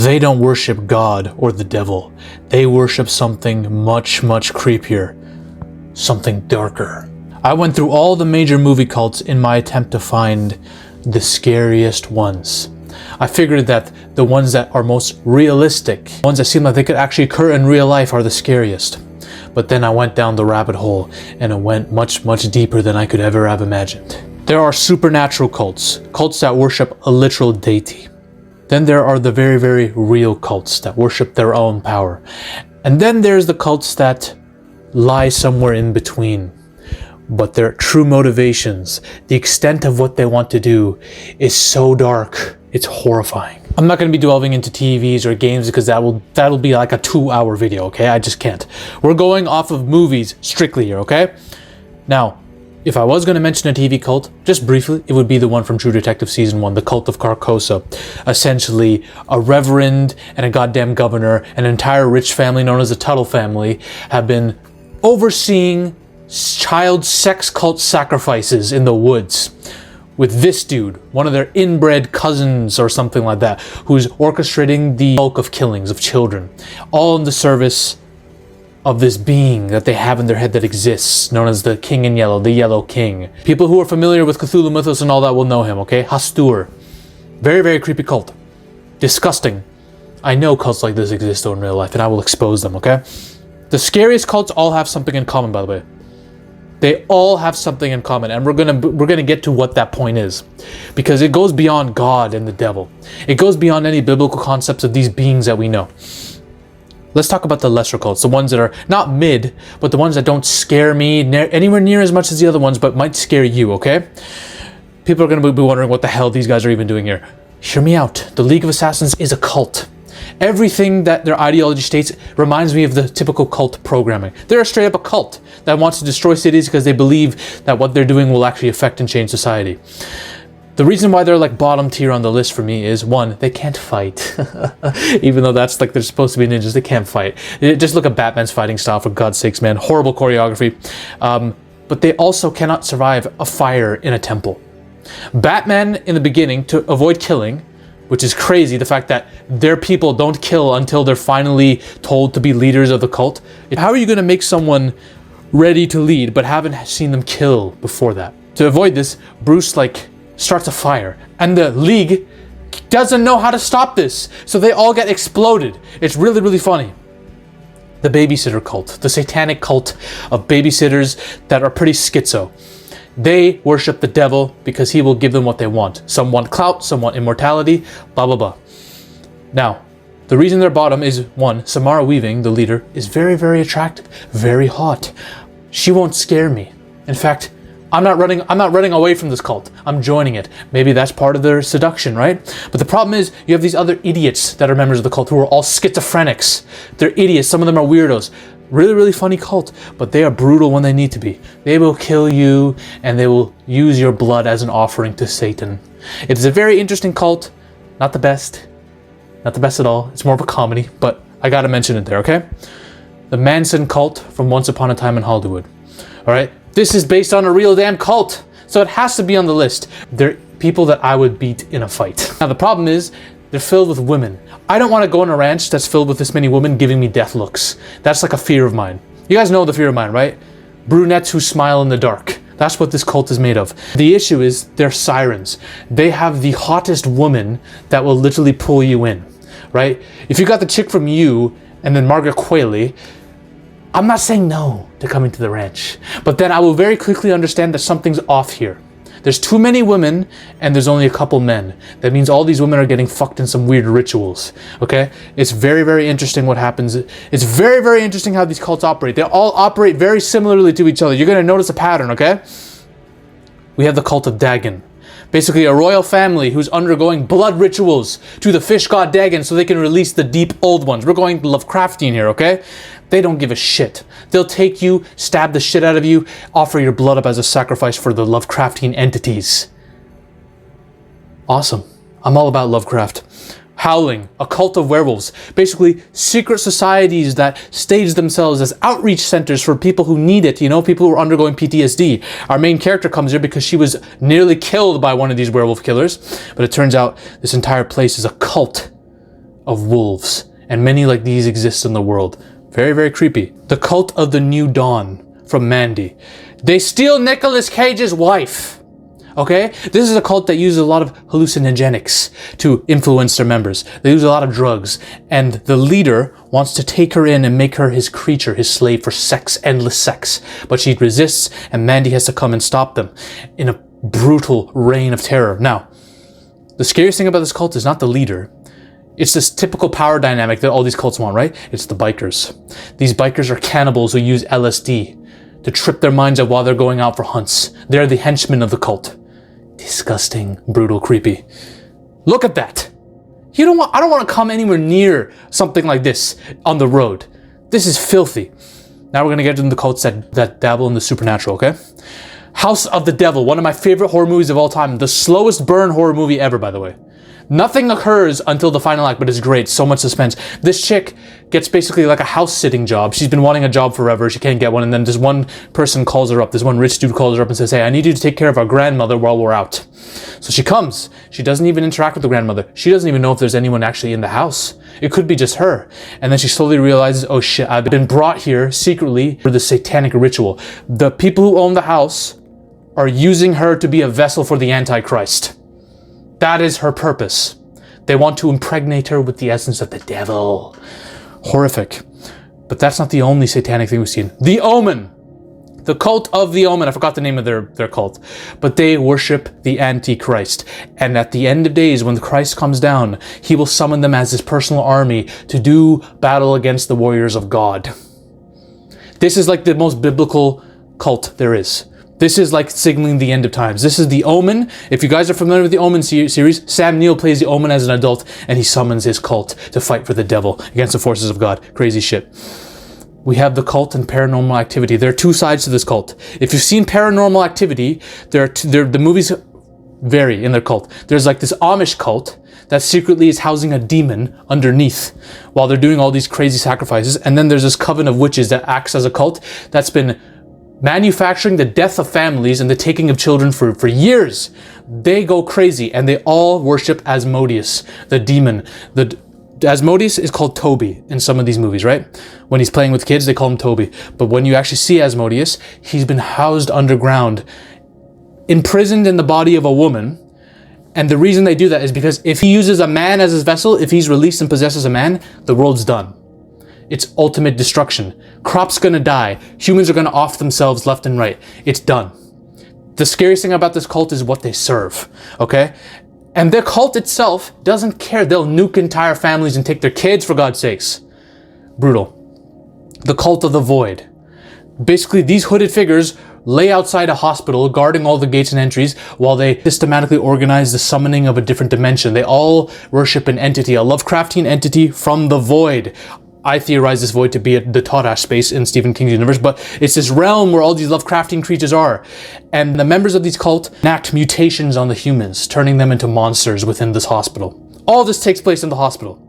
They don't worship God or the devil. They worship something much, much creepier. Something darker. I went through all the major movie cults in my attempt to find the scariest ones. I figured that the ones that are most realistic, ones that seem like they could actually occur in real life, are the scariest. But then I went down the rabbit hole and it went much, much deeper than I could ever have imagined. There are supernatural cults, cults that worship a literal deity. Then there are the very, very real cults that worship their own power. And then there's the cults that lie somewhere in between. But their true motivations, the extent of what they want to do, is so dark, it's horrifying. I'm not going to be delving into TVs or games because that'll be like a 2-hour video, okay? I just can't. We're going off of movies strictly here, okay? Now, if I was going to mention a TV cult, just briefly, it would be the one from True Detective Season 1, the Cult of Carcosa. Essentially, a reverend and a goddamn governor, an entire rich family known as the Tuttle family, have been overseeing child sex cult sacrifices in the woods with this dude, one of their inbred cousins or something like that, who's orchestrating the bulk of killings of children, all in the service of this being that they have in their head that exists, known as the King in Yellow, the Yellow King. People who are familiar with Cthulhu mythos and all that will know him, okay? Hastur. Very, very creepy cult. Disgusting. I know cults like this exist though in real life, and I will expose them, okay? The scariest cults all have something in common, by the way. They all have something in common, and we're gonna get to what that point is, because it goes beyond God and the devil. It goes beyond any biblical concepts of these beings that we know. Let's talk about the lesser cults, the ones that are not mid, but the ones that don't scare me anywhere near as much as the other ones, but might scare you, okay? People are going to be wondering what the hell these guys are even doing here. Hear me out. The League of Assassins is a cult. Everything that their ideology states reminds me of the typical cult programming. They're straight up a cult that wants to destroy cities because they believe that what they're doing will actually affect and change society. The reason why they're like bottom tier on the list for me is, one, they can't fight. Even though that's like they're supposed to be ninjas, they can't fight. Just look at Batman's fighting style, for God's sakes, man. Horrible choreography. But they also cannot survive a fire in a temple. Batman, in the beginning, to avoid killing, which is crazy, the fact that their people don't kill until they're finally told to be leaders of the cult. How are you going to make someone ready to lead but haven't seen them kill before that? To avoid this, Bruce starts a fire, and the League doesn't know how to stop this, so they all get exploded. It's really, really funny. The babysitter cult, the satanic cult of babysitters that are pretty schizo. They worship the devil because he will give them what they want. Some want clout, some want immortality, blah, blah, blah. Now, the reason they're bottom is, one, Samara Weaving, the leader, is very, very attractive, very hot. She won't scare me. In fact, I'm not running away from this cult. I'm joining it. Maybe that's part of their seduction, right? But the problem is, you have these other idiots that are members of the cult who are all schizophrenics. They're idiots. Some of them are weirdos. Really, really funny cult, but they are brutal when they need to be. They will kill you, and they will use your blood as an offering to Satan. It is a very interesting cult. Not the best. Not the best at all. It's more of a comedy, but I gotta mention it there, okay? The Manson cult from Once Upon a Time in Hollywood. All right? This is based on a real damn cult, so it has to be on the list. They're people that I would beat in a fight. Now the problem is, they're filled with women. I don't want to go on a ranch that's filled with this many women giving me death looks. That's like a fear of mine. You guys know the fear of mine, right? Brunettes who smile in the dark. That's what this cult is made of. The issue is, they're sirens. They have the hottest woman that will literally pull you in, right? If you got the chick from You and then Margaret Qualley, I'm not saying no to coming to the ranch, but then I will very quickly understand that something's off here. There's too many women and there's only a couple men. That means all these women are getting fucked in some weird rituals, okay? It's very, very interesting what happens. It's very, very interesting how these cults operate. They all operate very similarly to each other. You're gonna notice a pattern, okay? We have the cult of Dagon. Basically a royal family who's undergoing blood rituals to the fish god Dagon so they can release the deep old ones. We're going Lovecraftian here, okay? They don't give a shit. They'll take you, stab the shit out of you, offer your blood up as a sacrifice for the Lovecraftian entities. Awesome. I'm all about Lovecraft. Howling, a cult of werewolves. Basically, secret societies that stage themselves as outreach centers for people who need it, you know, people who are undergoing PTSD. Our main character comes here because she was nearly killed by one of these werewolf killers, but it turns out this entire place is a cult of wolves, and many like these exist in the world. Very, very creepy. The cult of the New Dawn from Mandy. They steal Nicolas Cage's wife. Okay? This is a cult that uses a lot of hallucinogenics to influence their members. They use a lot of drugs, and the leader wants to take her in and make her his creature, his slave for sex, endless sex. But she resists, and Mandy has to come and stop them in a brutal reign of terror. Now, the scariest thing about this cult is not the leader. It's this typical power dynamic that all these cults want, right? It's the bikers. These bikers are cannibals who use LSD to trip their minds out while they're going out for hunts. They're the henchmen of the cult. Disgusting, brutal, creepy. Look at that. I don't want to come anywhere near something like this on the road. This is filthy. Now we're going to get into the cults that dabble in the supernatural, okay? House of the Devil, one of my favorite horror movies of all time. The slowest burn horror movie ever, by the way. Nothing occurs until the final act, but it's great. So much suspense. This chick gets basically like a house-sitting job. She's been wanting a job forever. She can't get one. And then this one person calls her up. This one rich dude calls her up and says, hey, I need you to take care of our grandmother while we're out. So she comes. She doesn't even interact with the grandmother. She doesn't even know if there's anyone actually in the house. It could be just her. And then she slowly realizes, oh shit, I've been brought here secretly for the satanic ritual. The people who own the house are using her to be a vessel for the Antichrist. That is her purpose. They want to impregnate her with the essence of the devil. Horrific. But that's not the only satanic thing we've seen. The Omen. The cult of the Omen. I forgot the name of their cult. But they worship the Antichrist. And at the end of days, when the Christ comes down, he will summon them as his personal army to do battle against the warriors of God. This is like the most biblical cult there is. This is like signaling the end of times. This is the Omen. If you guys are familiar with the Omen series, Sam Neill plays the Omen as an adult, and he summons his cult to fight for the devil against the forces of God. Crazy shit. We have the cult and paranormal activity. There are two sides to this cult. If you've seen Paranormal Activity, the movies vary in their cult. There's like this Amish cult that secretly is housing a demon underneath while they're doing all these crazy sacrifices. And then there's this coven of witches that acts as a cult that's been manufacturing the death of families and the taking of children for years. They go crazy and they all worship Asmodeus, the demon. Asmodeus is called Toby in some of these movies, right? When he's playing with kids, they call him Toby. But when you actually see Asmodeus, he's been housed underground, imprisoned in the body of a woman. And the reason they do that is because if he uses a man as his vessel, if he's released and possesses a man, the world's done. It's ultimate destruction. Crops gonna die. Humans are gonna off themselves left and right. It's done. The scariest thing about this cult is what they serve, okay? And their cult itself doesn't care. They'll nuke entire families and take their kids, for God's sakes. Brutal. The cult of the void. Basically, these hooded figures lay outside a hospital, guarding all the gates and entries, while they systematically organize the summoning of a different dimension. They all worship an entity, a Lovecraftian entity from the void. I theorize this void to be the Todash space in Stephen King's universe, but it's this realm where all these Lovecraftian creatures are. And the members of these cults enact mutations on the humans, turning them into monsters within this hospital. All this takes place in the hospital.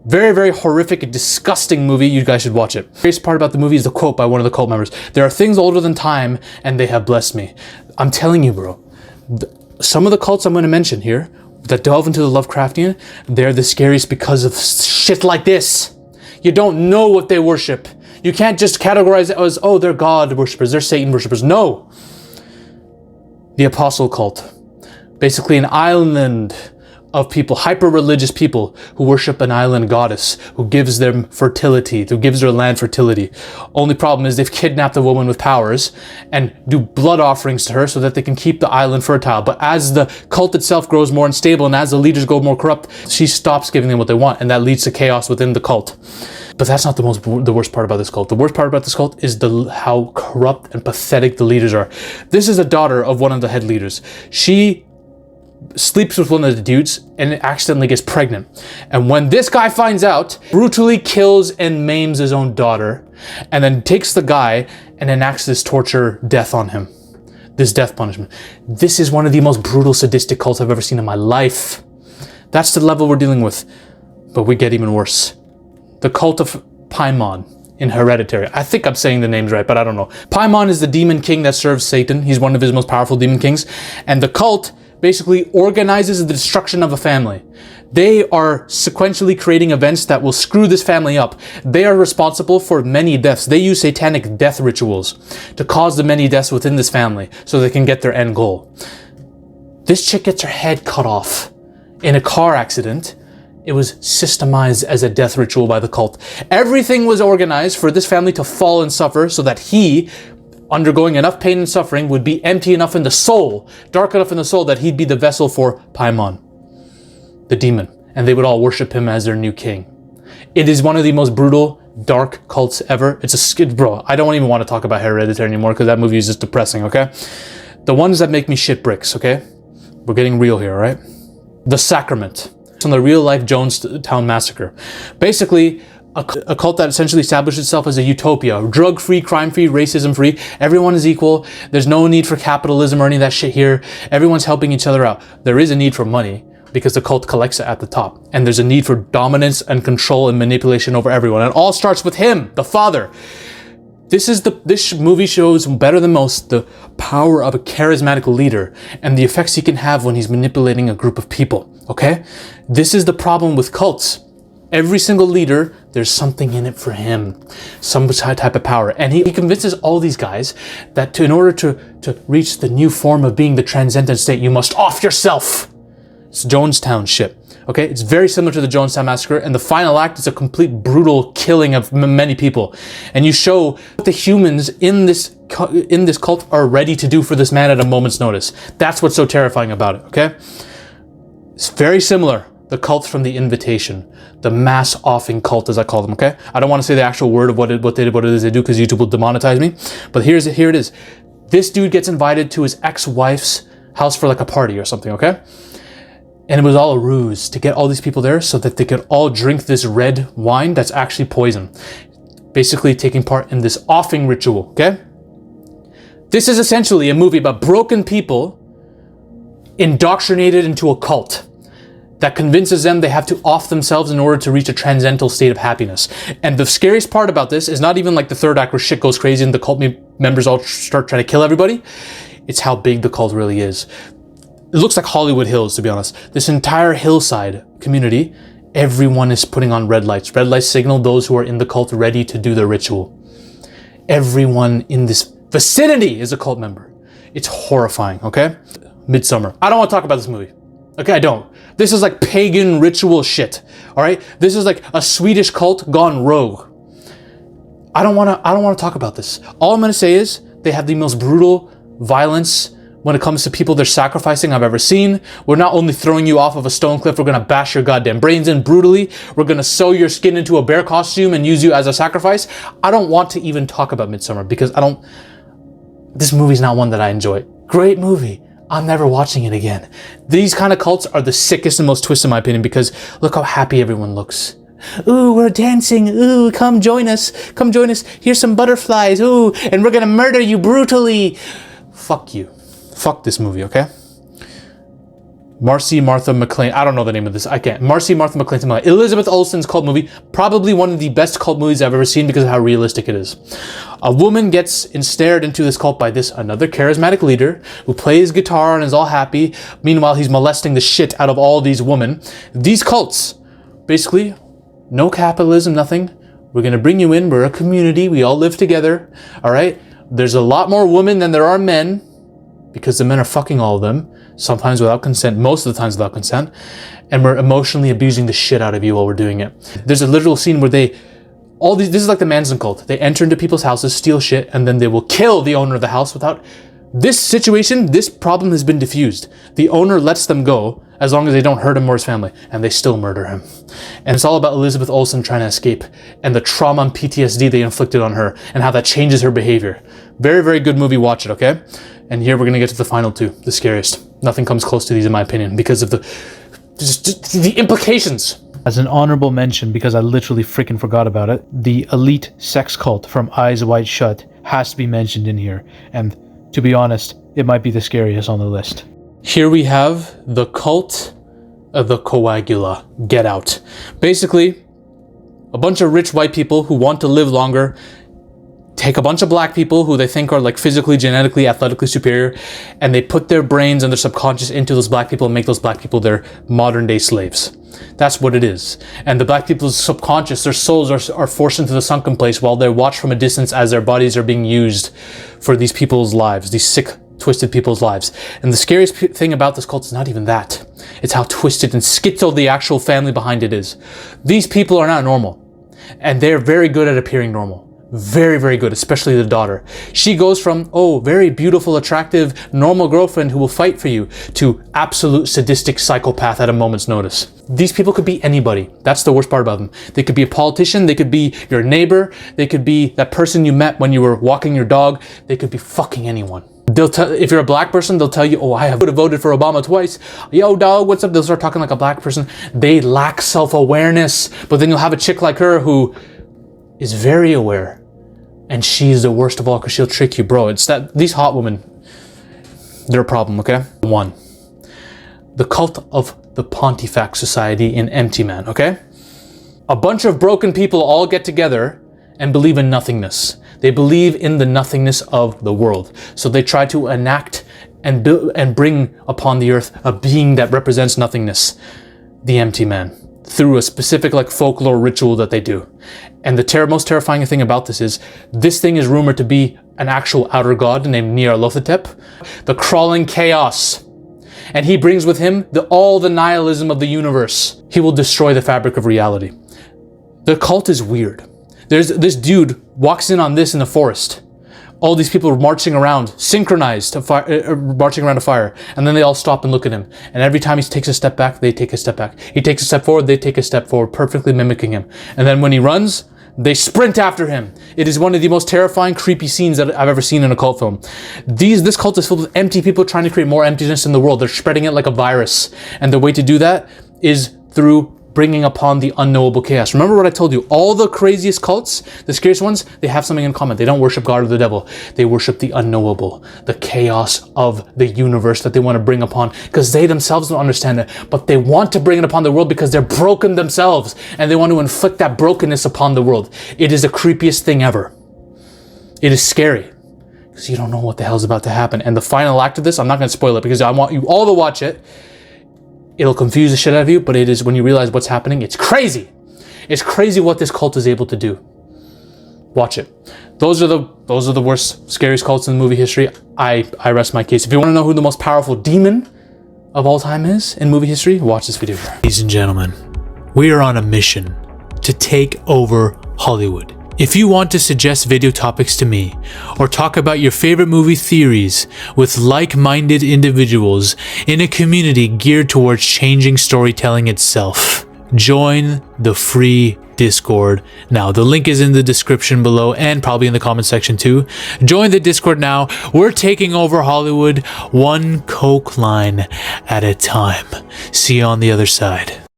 Very, very horrific and disgusting movie. You guys should watch it. The greatest part about the movie is the quote by one of the cult members. There are things older than time, and they have blessed me. I'm telling you, bro. Some of the cults I'm going to mention here that delve into the Lovecraftian, they're the scariest because of shit like this. You don't know what they worship. You can't just categorize it as, oh, they're God worshippers, they're Satan worshippers. No. The Apostle cult. Basically an island of people, hyper-religious people who worship an island goddess who gives them fertility, who gives their land fertility. Only problem is they've kidnapped a woman with powers and do blood offerings to her so that they can keep the island fertile. But as the cult itself grows more unstable and as the leaders go more corrupt, she stops giving them what they want, and that leads to chaos within the cult. But that's not the worst part about this cult. The worst part about this cult is how corrupt and pathetic the leaders are. This is a daughter of one of the head leaders. She sleeps with one of the dudes and accidentally gets pregnant. And when this guy finds out, brutally kills and maims his own daughter, and then takes the guy and enacts this torture death on him. This death punishment. This is one of the most brutal, sadistic cults I've ever seen in my life. That's the level we're dealing with. But we get even worse. The cult of Paimon in Hereditary. I think I'm saying the names right, but I don't know. Paimon is the demon king that serves Satan. He's one of his most powerful demon kings. And the cult basically organizes the destruction of a family. They are sequentially creating events that will screw this family up. They are responsible for many deaths. They use satanic death rituals to cause the many deaths within this family so they can get their end goal. This chick gets her head cut off in a car accident. It was systemized as a death ritual by the cult. Everything was organized for this family to fall and suffer so that he, undergoing enough pain and suffering, would be empty enough in the soul, dark enough in the soul, that he'd be the vessel for Paimon, the demon, and they would all worship him as their new king. It is one of the most brutal, dark cults ever. It's a skid, bro. I don't even want to talk about Hereditary anymore because that movie is just depressing, okay? The ones that make me shit bricks, okay? We're getting real here, all right? The Sacrament. On the real-life Jonestown massacre. Basically, a cult that essentially established itself as a utopia. Drug-free, crime-free, racism-free. Everyone is equal. There's no need for capitalism or any of that shit here. Everyone's helping each other out. There is a need for money because the cult collects it at the top. And there's a need for dominance and control and manipulation over everyone. And it all starts with him, the father. This movie shows better than most the power of a charismatic leader and the effects he can have when he's manipulating a group of people, okay? This is the problem with cults. Every single leader, there's something in it for him, some type of power. And he convinces all these guys that in order to reach the new form of being the transcendent state, you must off yourself. It's Jonestown shit. Okay, it's very similar to the Jonestown Massacre, and the final act is a complete brutal killing of many people. And you show what the humans in this cult are ready to do for this man at a moment's notice. That's what's so terrifying about it, okay? It's very similar. The cult from The Invitation. The mass offing cult, as I call them, okay? I don't want to say the actual word of what it is they do because YouTube will demonetize me. But here it is. This dude gets invited to his ex-wife's house for like a party or something, okay? And it was all a ruse to get all these people there so that they could all drink this red wine that's actually poison. Basically taking part in this offing ritual, okay? This is essentially a movie about broken people indoctrinated into a cult that convinces them they have to off themselves in order to reach a transcendental state of happiness. And the scariest part about this is not even like the third act where shit goes crazy and the cult members all start trying to kill everybody. It's how big the cult really is. It looks like Hollywood Hills, to be honest. This entire hillside community, everyone is putting on red lights. Red lights signal those who are in the cult ready to do their ritual. Everyone in this vicinity is a cult member. It's horrifying, okay? Midsummer. I don't want to talk about this movie. Okay, I don't. This is like pagan ritual shit, all right? This is like a Swedish cult gone rogue. I don't want to talk about this. All I'm going to say is they have the most brutal violence when it comes to people they're sacrificing I've ever seen. We're not only throwing you off of a stone cliff, we're gonna bash your goddamn brains in brutally. We're gonna sew your skin into a bear costume and use you as a sacrifice. I don't want to even talk about Midsummer because this movie's not one that I enjoy. Great movie. I'm never watching it again. These kind of cults are the sickest and most twisted in my opinion because look how happy everyone looks. Ooh, we're dancing. Ooh, come join us. Come join us. Here's some butterflies. Ooh, and we're gonna murder you brutally. Fuck you. Fuck this movie, okay? Martha McLean. I don't know the name of this. I can't. Martha McLean. Elizabeth Olsen's cult movie. Probably one of the best cult movies I've ever seen because of how realistic it is. A woman gets ensnared into this cult by another charismatic leader who plays guitar and is all happy. Meanwhile, he's molesting the shit out of all these women. These cults, basically, no capitalism, nothing. We're going to bring you in. We're a community. We all live together. All right? There's a lot more women than there are men, because the men are fucking all of them, sometimes without consent, most of the times without consent, and we're emotionally abusing the shit out of you while we're doing it. There's a literal scene where this is like the Manson cult. They enter into people's houses, steal shit, and then they will kill the owner of the house without... This problem has been diffused. The owner lets them go as long as they don't hurt him or his family, and they still murder him. And it's all about Elizabeth Olsen trying to escape, and the trauma and PTSD they inflicted on her, and how that changes her behavior. Very, very good movie. Watch it, okay? And here we're going to get to the final two, the scariest. Nothing comes close to these in my opinion because of the implications. As an honorable mention, because I literally freaking forgot about it, the elite sex cult from Eyes Wide Shut has to be mentioned in here. And to be honest, it might be the scariest on the list. Here we have the cult of the Coagula. Get Out. Basically, a bunch of rich white people who want to live longer take a bunch of black people who they think are like physically, genetically, athletically superior, and they put their brains and their subconscious into those black people and make those black people their modern day slaves. That's what it is. And the black people's subconscious, their souls are forced into the sunken place while they're watched from a distance as their bodies are being used for these people's lives, these sick, twisted people's lives. And the scariest thing about this cult is not even that. It's how twisted and schizo the actual family behind it is. These people are not normal. And they're very good at appearing normal. Very, very good, especially the daughter. She goes from, oh, very beautiful, attractive, normal girlfriend who will fight for you, to absolute sadistic psychopath at a moment's notice. These people could be anybody. That's the worst part about them. They could be a politician, they could be your neighbor, they could be that person you met when you were walking your dog, they could be fucking anyone. They'll tell, if you're a black person, they'll tell you, oh, I would have voted for Obama twice. Yo, dog, what's up? They'll start talking like a black person. They lack self-awareness. But then you'll have a chick like her who is very aware. And she's the worst of all because she'll trick you, bro. It's that these hot women, they're a problem, okay? 1. The cult of the Pontifax Society in Empty Man, okay? A bunch of broken people all get together and believe in nothingness. They believe in the nothingness of the world. So they try to enact and build and bring upon the earth a being that represents nothingness, the Empty Man, through a specific like folklore ritual that they do. And the most terrifying thing about this thing is rumored to be an actual outer god named Nyarlathotep, the crawling chaos. And he brings with him all the nihilism of the universe. He will destroy the fabric of reality. The cult is weird. There's this dude walks in on this in the forest. All these people are marching around, synchronized, marching around a fire. And then they all stop and look at him. And every time he takes a step back, they take a step back. He takes a step forward, they take a step forward, perfectly mimicking him. And then when he runs, they sprint after him. It is one of the most terrifying, creepy scenes that I've ever seen in a cult film. This cult is filled with empty people trying to create more emptiness in the world. They're spreading it like a virus. And the way to do that is through bringing upon the unknowable chaos. Remember what I told you, all the craziest cults, the scariest ones, they have something in common. They don't worship God or the devil. They worship the unknowable, the chaos of the universe that they want to bring upon, because they themselves don't understand it, but they want to bring it upon the world because they're broken themselves, and they want to inflict that brokenness upon the world. It is the creepiest thing ever. It is scary, because you don't know what the hell's about to happen. And the final act of this, I'm not going to spoil it, because I want you all to watch it. It'll confuse the shit out of you, but it is, when you realize what's happening, it's crazy. It's crazy what this cult is able to do. Watch it. Those are the worst, scariest cults in the movie history. I rest my case. If you want to know who the most powerful demon of all time is in movie history, watch this video. Ladies and gentlemen, we are on a mission to take over Hollywood. If you want to suggest video topics to me, or talk about your favorite movie theories with like-minded individuals in a community geared towards changing storytelling itself, join the free Discord now. The link is in the description below and probably in the comment section too. Join the Discord now. We're taking over Hollywood one coke line at a time. See you on the other side.